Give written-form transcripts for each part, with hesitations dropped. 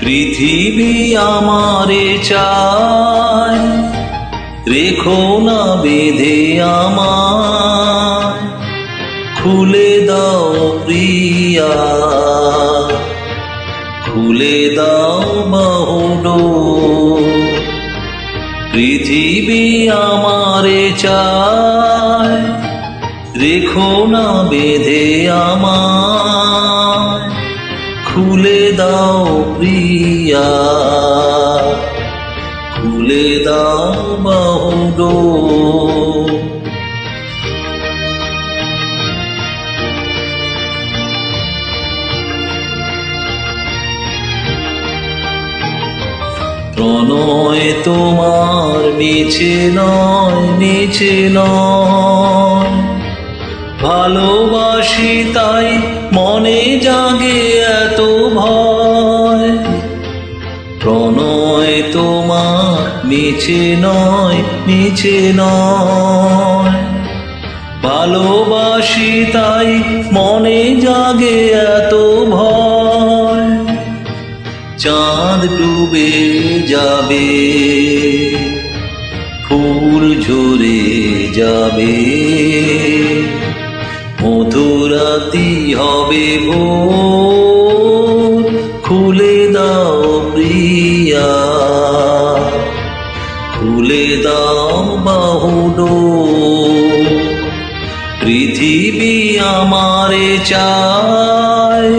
পৃথিবী আমারে চায়, রেখো না বেঁধে আমায়, খুলে দাও প্রিয়া, খুলে দাও বাহুডোর। পৃথিবী আমারে চায়, রেখো না বেঁধে আমায়, খুলে দাও প্রিয়া, খুলে দাও বাহুডোর। প্রণয় তোমার মিছে নয়, মিছে নয়, ভালোবাসি তাই মনে জাগে এত ভয়। প্রণয় তোমার মিছে নয়, মিছে নয়, ভালোবাসি তাই মনে জাগে এত ভয়। চাঁদ ডুবে যাবে, ফুল ঝরে যাবে, মধুরাতি হবে ভোর, খুলে দাও প্রিয়া, খুলে দাও বাহুডোর। পৃথিবী আমারে চায়,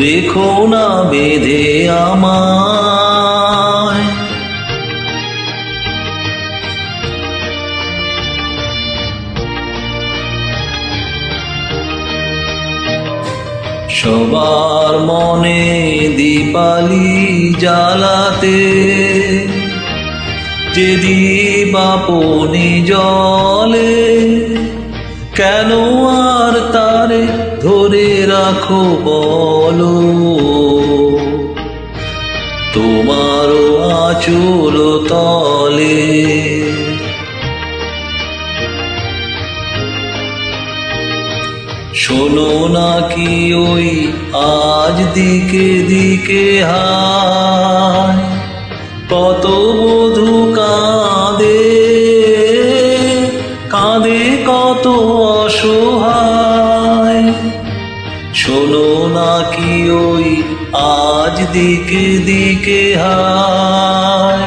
রেখো না বেঁধে আমায়। সবার মনে দীপালি জ্বালাতে, যে দীপ আপনি জ্বলে, কেন আর তারে ধরে রাখো বলো। তোমারও আঁচল তলে শোনো নাকি ওই আজ দিকে দিকে হায়, কত বধূ কাঁদে, কাঁদে কত অসহায়। শোনো নাকি ওই আজ দিকে দিকে হায়,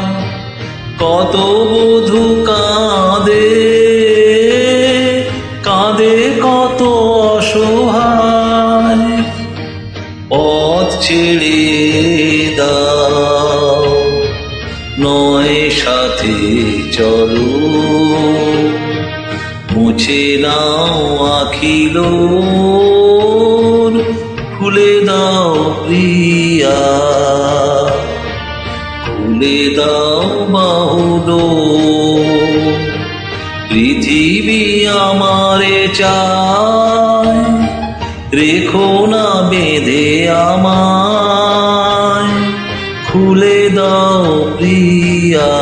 কত বধূ কাঁদে, কাঁদে কত অসহায়। পথ ছেড়ে দাও, নয় সাথে চলো, মুছে নাও আখিলো, খুলে দাও প্রিয়া, খুলে দাও বাহুডোর। পৃথিবী আমারে চায়, রেখো না বেঁধে আমায়, খুলে দাও প্রিয়া।